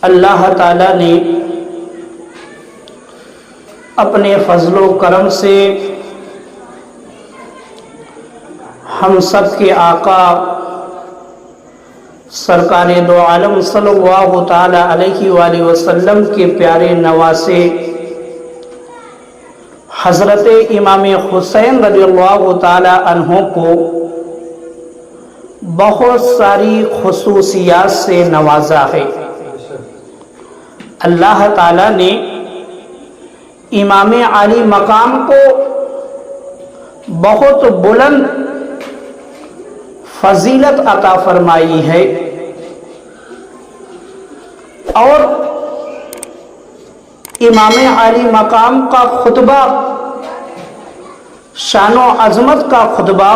اللہ تعالیٰ نے اپنے فضل و کرم سے ہم سب کے آقا سرکار دو عالم صلی اللہ تعالی علیہ وآلہ وسلم کے پیارے نواسے حضرت امام حسین رضی اللہ تعالی عنہ کو بہت ساری خصوصیات سے نوازا ہے۔ اللہ تعالیٰ نے امام علی مقام کو بہت بلند فضیلت عطا فرمائی ہے، اور امام علی مقام کا خطبہ، شان و عظمت کا خطبہ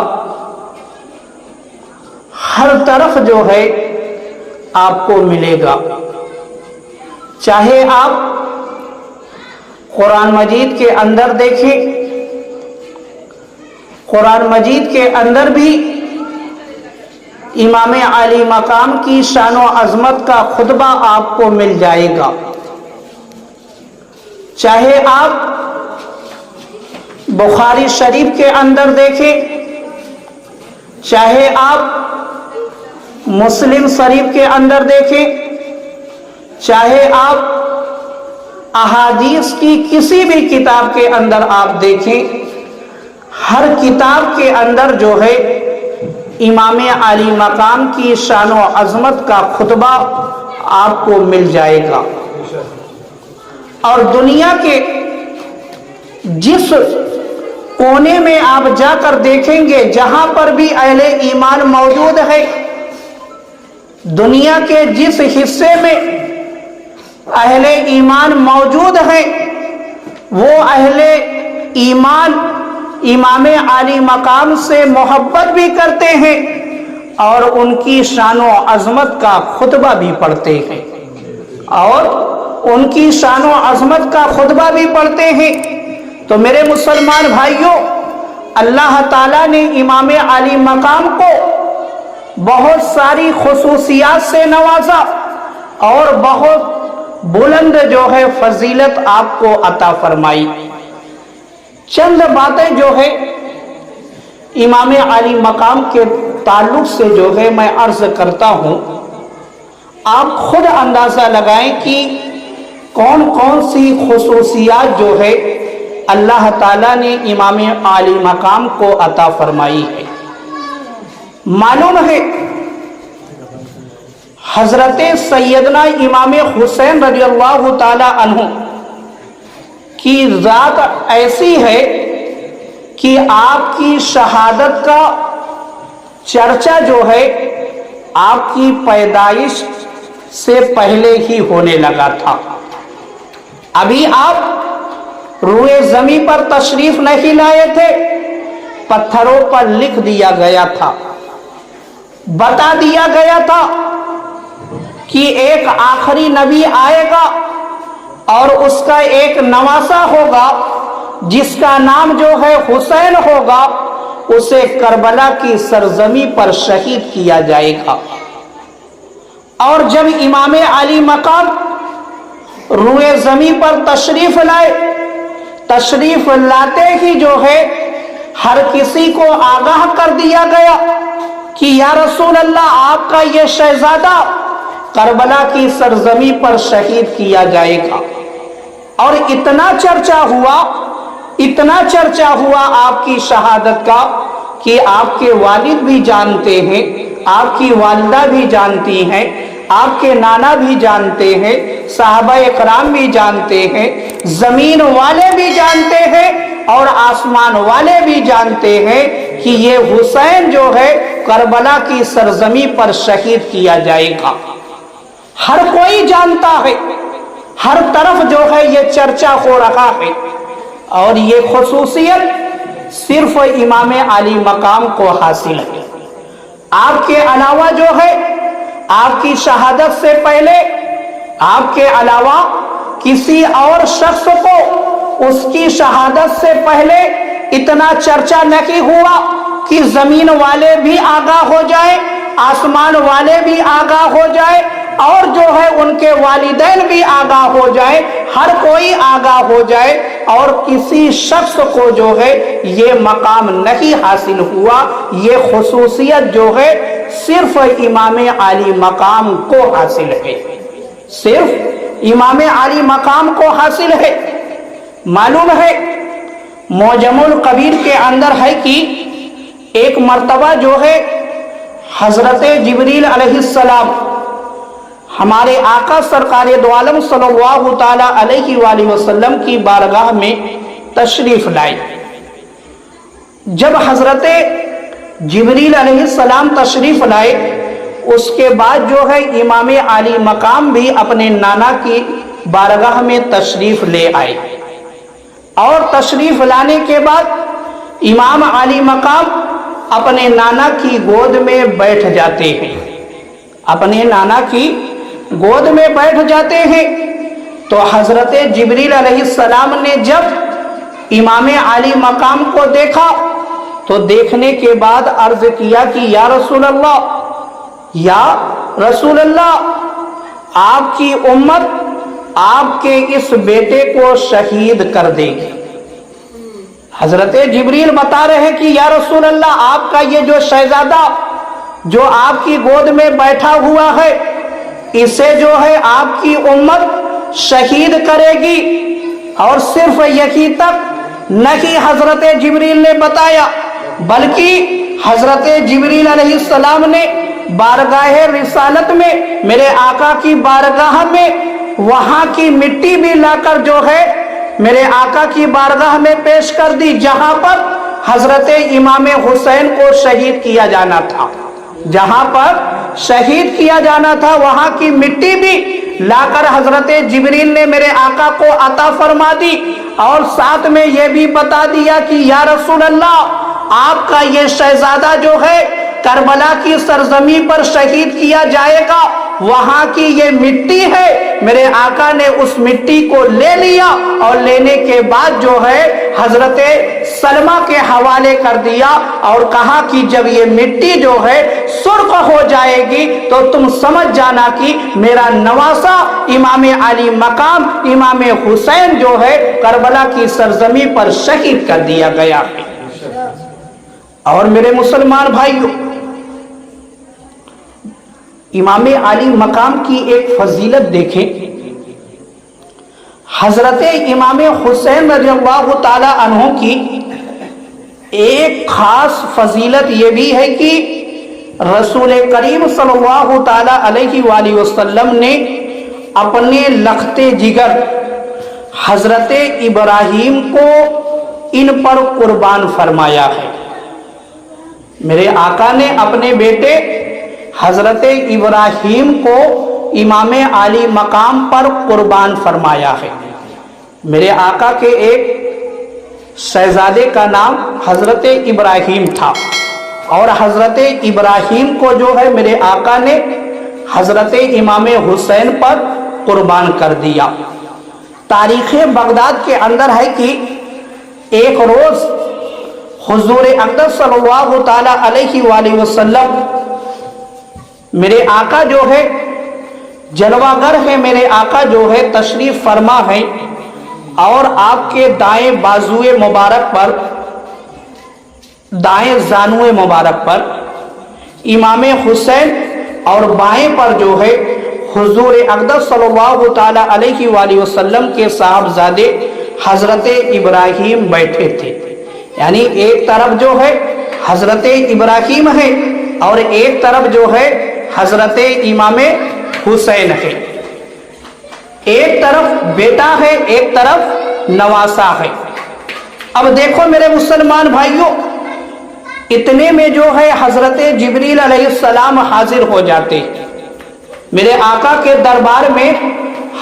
ہر طرف جو ہے آپ کو ملے گا، چاہے آپ قرآن مجید کے اندر دیکھیں، قرآن مجید کے اندر بھی امام علی مقام کی شان و عظمت کا خطبہ آپ کو مل جائے گا، چاہے آپ بخاری شریف کے اندر دیکھیں، چاہے آپ مسلم شریف کے اندر دیکھیں، چاہے آپ احادیث کی کسی بھی کتاب کے اندر آپ دیکھیں، ہر کتاب کے اندر جو ہے امام علی مقام کی شان و عظمت کا خطبہ آپ کو مل جائے گا۔ اور دنیا کے جس کونے میں آپ جا کر دیکھیں گے، جہاں پر بھی اہل ایمان موجود ہے، دنیا کے جس حصے میں اہل ایمان موجود ہے، وہ اہل ایمان امام علی مقام سے محبت بھی کرتے ہیں اور ان کی شان و عظمت کا خطبہ بھی پڑھتے ہیں، اور ان کی شان و عظمت کا خطبہ بھی پڑھتے ہیں۔ تو میرے مسلمان بھائیوں، اللہ تعالیٰ نے امام علی مقام کو بہت ساری خصوصیات سے نوازا اور بہت بلند جو ہے فضیلت آپ کو عطا فرمائی۔ چند باتیں جو ہے امام علی مقام کے تعلق سے جو ہے میں عرض کرتا ہوں، آپ خود اندازہ لگائیں کہ کون کون سی خصوصیات جو ہے اللہ تعالیٰ نے امام علی مقام کو عطا فرمائی ہے۔ معلوم ہے حضرت سیدنا امام حسین رضی اللہ تعالی عنہ کی ذات ایسی ہے کہ آپ کی شہادت کا چرچا جو ہے آپ کی پیدائش سے پہلے ہی ہونے لگا تھا۔ ابھی آپ روئے زمین پر تشریف نہیں لائے تھے، پتھروں پر لکھ دیا گیا تھا، بتا دیا گیا تھا کہ ایک آخری نبی آئے گا اور اس کا ایک نواسا ہوگا جس کا نام جو ہے حسین ہوگا، اسے کربلا کی سرزمین پر شہید کیا جائے گا۔ اور جب امام علی مقام روئے زمین پر تشریف لائے، تشریف لاتے ہی جو ہے ہر کسی کو آگاہ کر دیا گیا کہ یا رسول اللہ، آپ کا یہ شہزادہ کربلا کی سرزمین پر شہید کیا جائے گا۔ اور اتنا چرچا ہوا آپ کی شہادت کا کہ آپ کے والد بھی جانتے ہیں، آپ کی والدہ بھی جانتی ہیں، آپ کے نانا بھی جانتے ہیں، صحابہ اکرام بھی جانتے ہیں، زمین والے بھی جانتے ہیں اور آسمان والے بھی جانتے ہیں کہ یہ حسین جو ہے کربلا کی سرزمین پر شہید کیا جائے گا۔ ہر کوئی جانتا ہے، ہر طرف جو ہے یہ چرچا ہو رہا ہے، اور یہ خصوصیت صرف امام علی مقام کو حاصل ہے۔ آپ کے علاوہ جو ہے آپ کی شہادت سے پہلے آپ کے علاوہ کسی اور شخص کو اس کی شہادت سے پہلے اتنا چرچا نہیں ہوا کہ زمین والے بھی آگاہ ہو جائے، آسمان والے بھی آگاہ ہو جائے اور جو ہے ان کے والدین بھی آگاہ ہو جائے، ہر کوئی آگاہ ہو جائے، اور کسی شخص کو جو ہے یہ مقام نہیں حاصل ہوا، یہ خصوصیت جو ہے صرف امام علی مقام کو حاصل ہے، صرف امام علی مقام کو حاصل ہے۔ معلوم ہے معجم الکبیر کے اندر ہے کہ ایک مرتبہ جو ہے حضرت جبریل علیہ السلام ہمارے آقا سرکار دو عالم صلی اللہ تعالی علیہ وآلہ وسلم کی بارگاہ میں تشریف لائے۔ جب حضرت جبریل علیہ السلام تشریف لائے، اس کے بعد جو ہے امام علی مقام بھی اپنے نانا کی بارگاہ میں تشریف لے آئے، اور تشریف لانے کے بعد امام علی مقام اپنے نانا کی گود میں بیٹھ جاتے ہیں، اپنے نانا کی گود میں بیٹھ جاتے ہیں۔ تو حضرت جبریل علیہ السلام نے جب امام علی مقام کو دیکھا تو دیکھنے کے بعد عرض کیا کہ یا رسول اللہ، یا رسول اللہ، آپ کی امت آپ کے اس بیٹے کو شہید کر دے گی۔ حضرت جبریل بتا رہے ہیں کہ یا رسول اللہ، آپ کا یہ جو شہزادہ جو آپ کی گود میں بیٹھا ہوا ہے، اسے جو ہے آپ کی امت شہید کرے گی۔ اور صرف یہی تک نہیں حضرت جبریل نے بتایا، بلکہ حضرت جبریل علیہ السلام نے بارگاہ رسالت میں، میرے آقا کی بارگاہ میں، وہاں کی مٹی بھی لا کر جو ہے میرے آقا کی بارگاہ میں پیش کر دی، جہاں پر حضرت امام حسین کو شہید کیا جانا تھا، جہاں پر شہید کیا جانا تھا، وہاں کی مٹی بھی لا کر حضرت جبریل نے میرے آقا کو عطا فرما دی، اور ساتھ میں یہ بھی بتا دیا کہ یا رسول اللہ، آپ کا یہ شہزادہ جو ہے کربلا کی سرزمین پر شہید کیا جائے گا، وہاں کی یہ مٹی ہے، میرے آقا نے اس مٹی کو لے لیا، اور لینے کے بعد جو ہے حضرت سلمہ کے حوالے کر دیا، اور کہا کہ جب یہ مٹی جو ہے سرخ ہو جائے گی تو تم سمجھ جانا کہ میرا نواسا امام علی مقام امام حسین جو ہے کربلا کی سرزمین پر شہید کر دیا گیا ہے۔ اور میرے مسلمان بھائیوں، امام علی مقام کی ایک فضیلت دیکھیں۔ حضرت امام حسین رضی اللہ تعالی عنہ کی ایک خاص فضیلت یہ بھی ہے کہ رسول کریم صلی اللہ تعالی علیہ وآلہ وسلم نے اپنے لخت جگر حضرت ابراہیم کو ان پر قربان فرمایا ہے۔ میرے آقا نے اپنے بیٹے حضرت ابراہیم کو امام علی مقام پر قربان فرمایا ہے۔ میرے آقا کے ایک شہزادے کا نام حضرت ابراہیم تھا، اور حضرت ابراہیم کو جو ہے میرے آقا نے حضرت امام حسین پر قربان کر دیا۔ تاریخ بغداد کے اندر ہے کہ ایک روز حضور اقدس صلی اللہ تعالی علیہ وآلہ وسلم، میرے آقا جو ہے جلوہ گر ہے، میرے آقا جو ہے تشریف فرما ہے، اور آپ کے دائیں بازوئے مبارک پر، دائیں زانوئے مبارک پر امام حسین، اور بائیں پر جو ہے حضور اقدس صلی اللہ تعالی علیہ وآلہ وسلم کے صاحبزادے حضرت ابراہیم بیٹھے تھے۔ یعنی ایک طرف جو ہے حضرت ابراہیم ہے، اور ایک طرف جو ہے حضرت امام حسین ہے، ایک طرف بیٹا ہے، ایک طرف نواسا ہے۔ اب دیکھو میرے مسلمان بھائیوں، اتنے میں جو ہے حضرت جبریل علیہ السلام حاضر ہو جاتے۔ میرے آقا کے دربار میں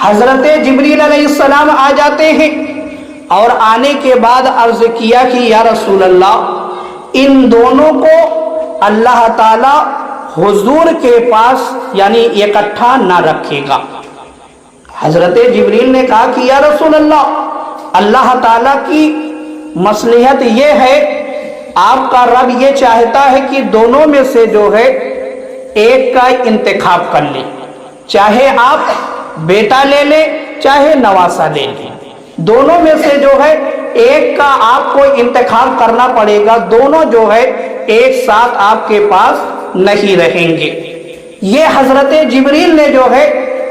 حضرت جبریل علیہ السلام آ جاتے ہیں، اور آنے کے بعد عرض کیا کہ یا رسول اللہ، ان دونوں کو اللہ تعالی حضور کے پاس یعنی اکٹھا نہ رکھے گا۔ حضرت جبریل نے کہا کہ یا رسول اللہ، اللہ تعالیٰ کی مصلحت یہ ہے، آپ کا رب یہ چاہتا ہے کہ دونوں میں سے جو ہے ایک کا انتخاب کر لیں، چاہے آپ بیٹا لے لیں چاہے نواسا لے لیں، دونوں میں سے جو ہے ایک کا آپ کو انتخاب کرنا پڑے گا، دونوں جو ہے ایک ساتھ آپ کے پاس نہیں رہیں گے۔ یہ حضرت جبریل نے جو ہے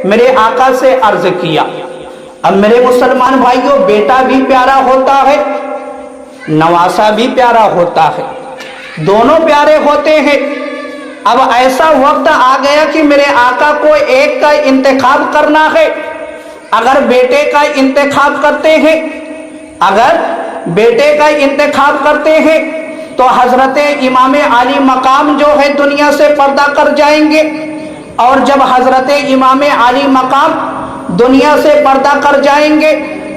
میرے آقا سے عرض کیا۔ اب میرے مسلمان بھائیوں، بیٹا بھی پیارا ہوتا ہے، نواسا بھی پیارا ہوتا ہے، دونوں پیارے ہوتے ہیں۔ اب ایسا وقت آ گیا کہ میرے آقا کو ایک کا انتخاب کرنا ہے۔ اگر بیٹے کا انتخاب کرتے ہیں، اگر بیٹے کا انتخاب کرتے ہیں تو حضرت امام علی مقام جو ہے دنیا سے پردہ کر جائیں گے، اور جب حضرت امام علی مقام دنیا سے پردہ کر جائیں گے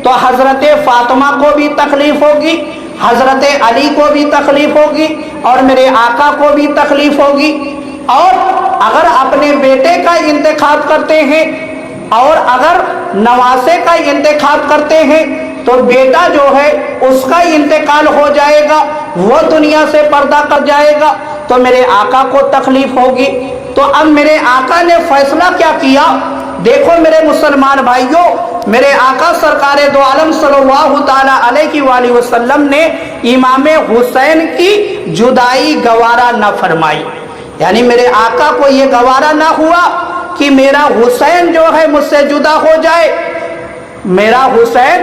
تو حضرت فاطمہ کو بھی تکلیف ہوگی، حضرت علی کو بھی تکلیف ہوگی، اور میرے آقا کو بھی تکلیف ہوگی۔ اور اگر اپنے بیٹے کا انتخاب کرتے ہیں اور اگر نواسے کا انتخاب کرتے ہیں تو بیٹا جو ہے اس کا انتقال ہو جائے گا، وہ دنیا سے پردہ کر جائے گا، تو میرے آقا کو تکلیف ہوگی۔ تو اب میرے آقا نے فیصلہ کیا کیا؟ دیکھو میرے مسلمان بھائیوں، میرے آقا سرکار دو عالم صلی اللہ تعالی علیہ وآلہ وسلم نے امام حسین کی جدائی گوارا نہ فرمائی، یعنی میرے آقا کو یہ گوارا نہ ہوا کہ میرا حسین جو ہے مجھ سے جدا ہو جائے، میرا حسین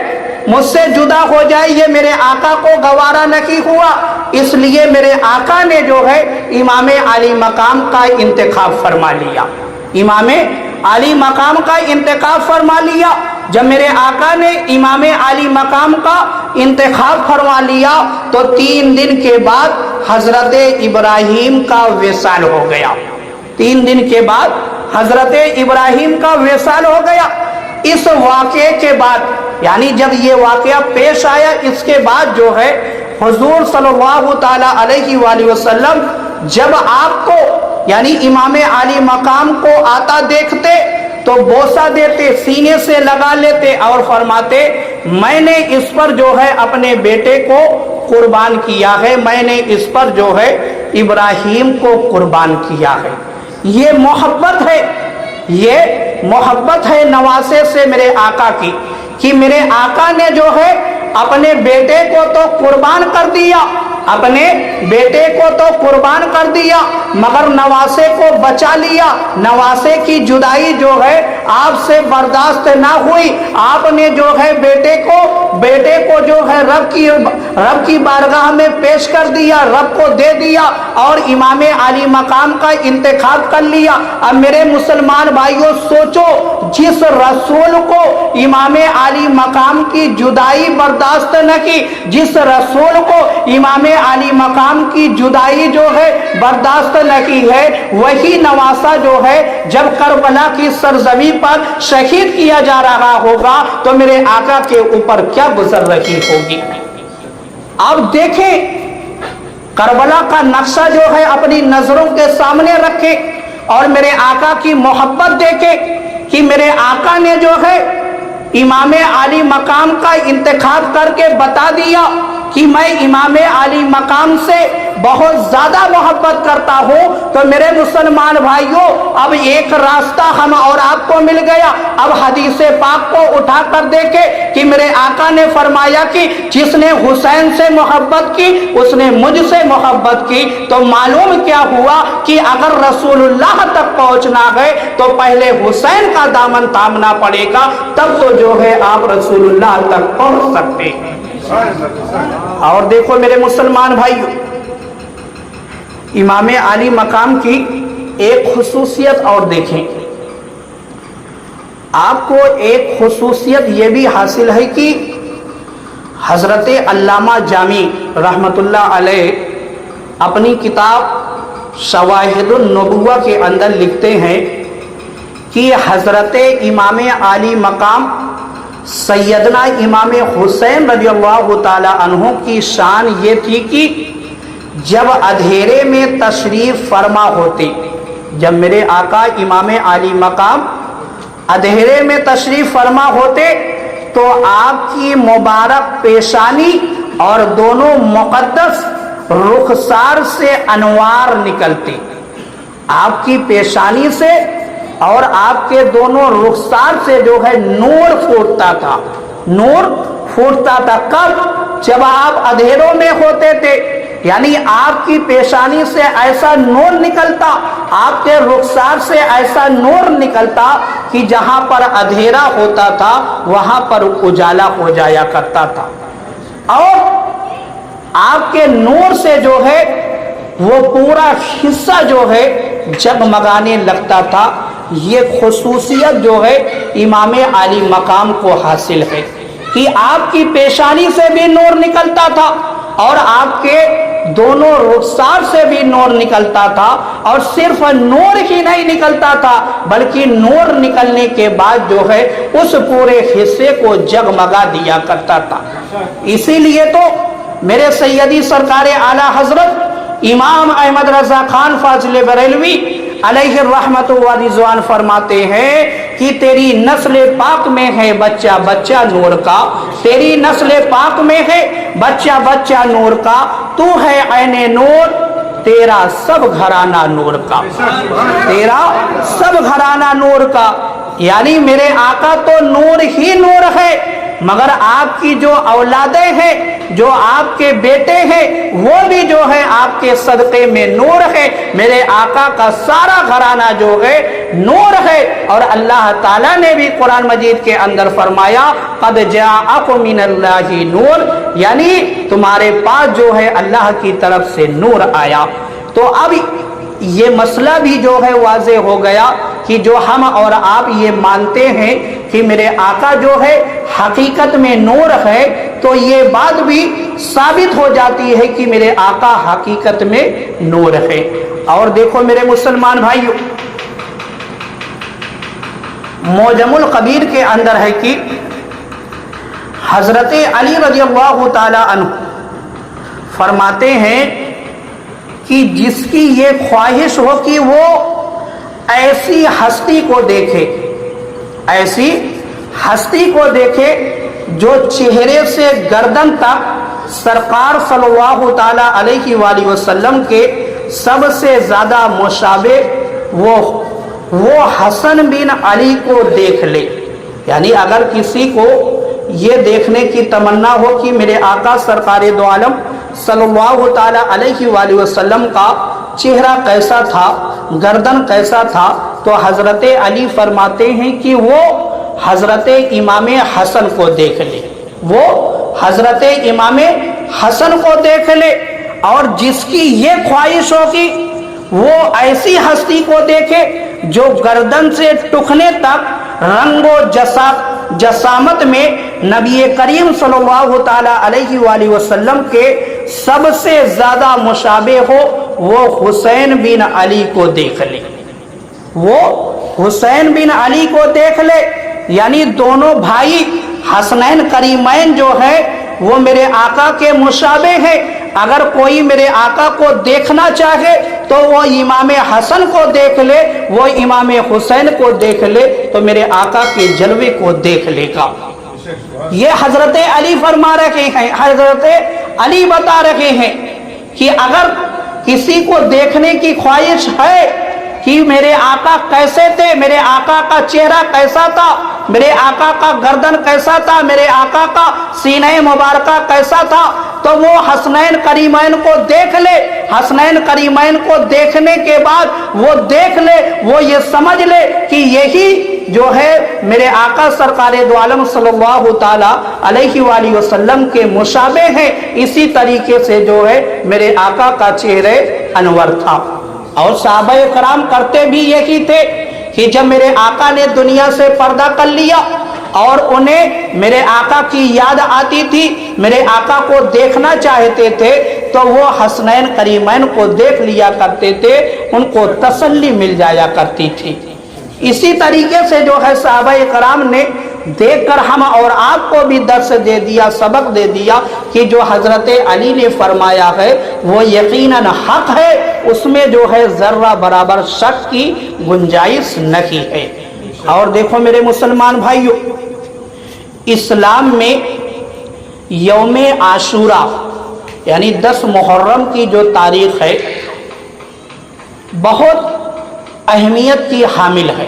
مجھ سے جدا ہو جائے، یہ میرے آقا کو گوارا نہیں ہوا۔ اس لیے میرے آقا نے جو ہے امام علی مقام کا انتخاب فرما لیا، امام علی مقام کا انتخاب فرما لیا۔ جب میرے آقا نے امام علی مقام کا انتخاب فرما لیا تو 3 دن کے بعد حضرت ابراہیم کا وصال ہو گیا، 3 دن کے بعد حضرت ابراہیم کا وصال ہو گیا۔ اس واقعے کے بعد، یعنی جب یہ واقعہ پیش آیا، اس کے بعد جو ہے حضور صلی اللہ تعالی علیہ وآلہ وسلم جب آپ کو یعنی امام علی مقام کو آتا دیکھتے تو بوسہ دیتے، سینے سے لگا لیتے اور فرماتے میں نے اس پر جو ہے اپنے بیٹے کو قربان کیا ہے، میں نے اس پر جو ہے ابراہیم کو قربان کیا ہے۔ یہ محبت ہے، یہ محبت ہے نواسے سے میرے آقا کی، کہ میرے آقا نے جو ہے اپنے بیٹے کو تو قربان کر دیا، اپنے بیٹے کو تو قربان کر دیا مگر نواسے کو بچا لیا۔ نواسے کی جدائی جو ہے آپ سے برداشت نہ ہوئی، آپ نے جو ہے بیٹے کو جو ہے رب کی بارگاہ میں پیش کر دیا، رب کو دے دیا اور امام علی مقام کا انتخاب کر لیا۔ اب میرے مسلمان بھائیوں سوچو، جس رسول کو امام علی مقام کی جدائی برداشت نہ کی، جس رسول کو امام علی مقام کی جدائی جو ہے برداشت نہ کی ہے، وہی نواسا جو ہے جب کربلا کی سرزمین پر شہید کیا جا رہا ہوگا تو میرے آقا کے اوپر کیا گزر رہی ہوگی۔ آپ دیکھیں، کربلا کا نقشہ جو ہے اپنی نظروں کے سامنے رکھیں اور میرے آقا کی محبت دیکھیں کہ میرے آقا نے جو ہے امام علی مقام کا انتخاب کر کے بتا دیا کہ میں امام علی مقام سے بہت زیادہ محبت کرتا ہوں۔ تو میرے مسلمان بھائیوں، اب ایک راستہ ہم اور آپ کو مل گیا۔ اب حدیث پاک کو اٹھا کر دیکھے کہ میرے آقا نے فرمایا کہ جس نے حسین سے محبت کی اس نے مجھ سے محبت کی۔ تو معلوم کیا ہوا کہ اگر رسول اللہ تک پہنچنا ہے تو پہلے حسین کا دامن تھامنا پڑے گا، تب تو جو ہے آپ رسول اللہ تک پہنچ سکتے ہیں۔ اور دیکھو میرے مسلمان بھائیوں، امام علی مقام کی ایک خصوصیت اور دیکھیں، آپ کو ایک خصوصیت یہ بھی حاصل ہے کہ حضرت علامہ جامی رحمت اللہ علیہ اپنی کتاب شواہد النبوہ کے اندر لکھتے ہیں کہ حضرت امام علی مقام سیدنا امام حسین رضی اللہ تعالی عنہ کی شان یہ تھی کہ جب اندھیرے میں تشریف فرما ہوتے، جب میرے آقا امام علی مقام اندھیرے میں تشریف فرما ہوتے تو آپ کی مبارک پیشانی اور دونوں مقدس رخسار سے انوار نکلتے، آپ کی پیشانی سے اور آپ کے دونوں رخسار سے جو ہے نور پھوٹتا تھا، نور پھوٹتا تھا۔ کب؟ جب آپ اندھیروں میں ہوتے تھے، یعنی آپ کی پیشانی سے ایسا نور نکلتا، آپ کے رخسار سے ایسا نور نکلتا کہ جہاں پر اندھیرا ہوتا تھا وہاں پر اجالا ہو جایا کرتا تھا، اور آپ کے نور سے جو ہے وہ پورا حصہ جو ہے جگمگانے لگتا تھا۔ یہ خصوصیت جو ہے امام عالی مقام کو حاصل ہے کہ آپ کی پیشانی سے بھی نور نکلتا تھا اور آپ کے دونوں رخسار سے بھی نور نکلتا تھا، اور صرف نور ہی نہیں نکلتا تھا بلکہ نور نکلنے کے بعد جو ہے اس پورے حصے کو جگمگا دیا کرتا تھا۔ اسی لیے تو میرے سیدی سرکار اعلیٰ حضرت امام احمد رضا خان فاضل بریلوی علیہ الرحمت و رضوان فرماتے ہیں کہ تیری نسل پاک میں ہے بچہ بچہ نور کا، تیری نسل پاک میں ہے بچہ بچہ نور کا، تو ہے عین نور، تیرا سب گھرانہ نور کا، تیرا سب گھرانہ نور کا۔ یعنی میرے آقا تو نور ہی نور ہے، مگر آپ کی جو اولادیں ہیں، جو آپ کے بیٹے ہیں، وہ بھی جو ہے آپ کے صدقے میں نور ہے۔ میرے آقا کا سارا گھرانہ جو ہے نور ہے، اور اللہ تعالیٰ نے بھی قرآن مجید کے اندر فرمایا قد جاءکم من اللہ نور، یعنی تمہارے پاس جو ہے اللہ کی طرف سے نور آیا۔ تو اب یہ مسئلہ بھی جو ہے واضح ہو گیا کہ جو ہم اور آپ یہ مانتے ہیں کہ میرے آقا جو ہے حقیقت میں نور ہے، تو یہ بات بھی ثابت ہو جاتی ہے کہ میرے آقا حقیقت میں نور ہے۔ اور دیکھو میرے مسلمان بھائیو، معجم الکبیر کے اندر ہے کہ حضرت علی رضی اللہ تعالی عنہ فرماتے ہیں کہ جس کی یہ خواہش ہو کہ وہ ایسی ہستی کو دیکھے، ایسی ہستی کو دیکھے جو چہرے سے گردن تک سرکار صلی اللہ تعالی علیہ وآلہ وسلم کے سب سے زیادہ مشابہ وہ حسن بن علی کو دیکھ لے۔ یعنی اگر کسی کو یہ دیکھنے کی تمنا ہو کہ میرے آقا سرکار دو عالم صلی اللہ تعالی علیہ وآلہ وسلم کا چہرہ کیسا تھا، گردن کیسا تھا، تو حضرت علی فرماتے ہیں کہ وہ حضرت امام حسن کو دیکھ لے، وہ حضرت امام حسن کو دیکھ لے۔ اور جس کی یہ خواہش ہوگی وہ ایسی ہستی کو دیکھے جو گردن سے ٹخنے تک رنگ و جسامت میں نبی کریم صلی اللہ تعالی علیہ وآلہ وسلم کے سب سے زیادہ مشابہ ہو، وہ حسین بن علی کو دیکھ لے، وہ حسین بن علی کو دیکھ لے۔ یعنی دونوں بھائی حسنین کریمین جو ہے وہ میرے آقا کے مشابہ ہیں۔ اگر کوئی میرے آقا کو دیکھنا چاہے تو وہ امام حسن کو دیکھ لے، وہ امام حسین کو دیکھ لے تو میرے آقا کے جلوے کو دیکھ لے گا۔ یہ حضرت علی فرما رہے ہیں، حضرت علی بتا رہے ہیں کہ اگر کسی کو دیکھنے کی خواہش ہے کہ میرے آقا کیسے تھے، میرے آقا کا چہرہ کیسا تھا، میرے آقا کا گردن کیسا تھا، میرے آقا کا سینہ مبارکہ کیسا تھا، تو وہ حسنین کریمین کو دیکھ لے۔ حسنین کریمین کو دیکھنے کے بعد وہ دیکھ لے، وہ یہ سمجھ لے کہ یہی جو ہے میرے آقا سرکار دو عالم صلی اللہ تعالی علیہ وآلہ وسلم کے مشابہ ہیں۔ اسی طریقے سے جو ہے میرے آقا کا چہرہ انور تھا۔ اور صحابہ کرام کرتے بھی یہی تھے کہ جب میرے آقا نے دنیا سے پردہ کر لیا اور انہیں میرے آقا کی یاد آتی تھی، میرے آقا کو دیکھنا چاہتے تھے، تو وہ حسنین کریمین کو دیکھ لیا کرتے تھے، ان کو تسلی مل جایا کرتی تھی۔ اسی طریقے سے جو ہے صحابہ کرام نے دیکھ کر ہم اور آپ کو بھی درس دے دیا، سبق دے دیا کہ جو حضرت علی نے فرمایا ہے وہ یقیناً حق ہے، اس میں جو ہے ذرہ برابر شک کی گنجائش نہیں ہے۔ اور دیکھو میرے مسلمان بھائیو، اسلام میں یوم عاشورہ یعنی 10 محرم کی جو تاریخ ہے بہت اہمیت کی حامل ہے۔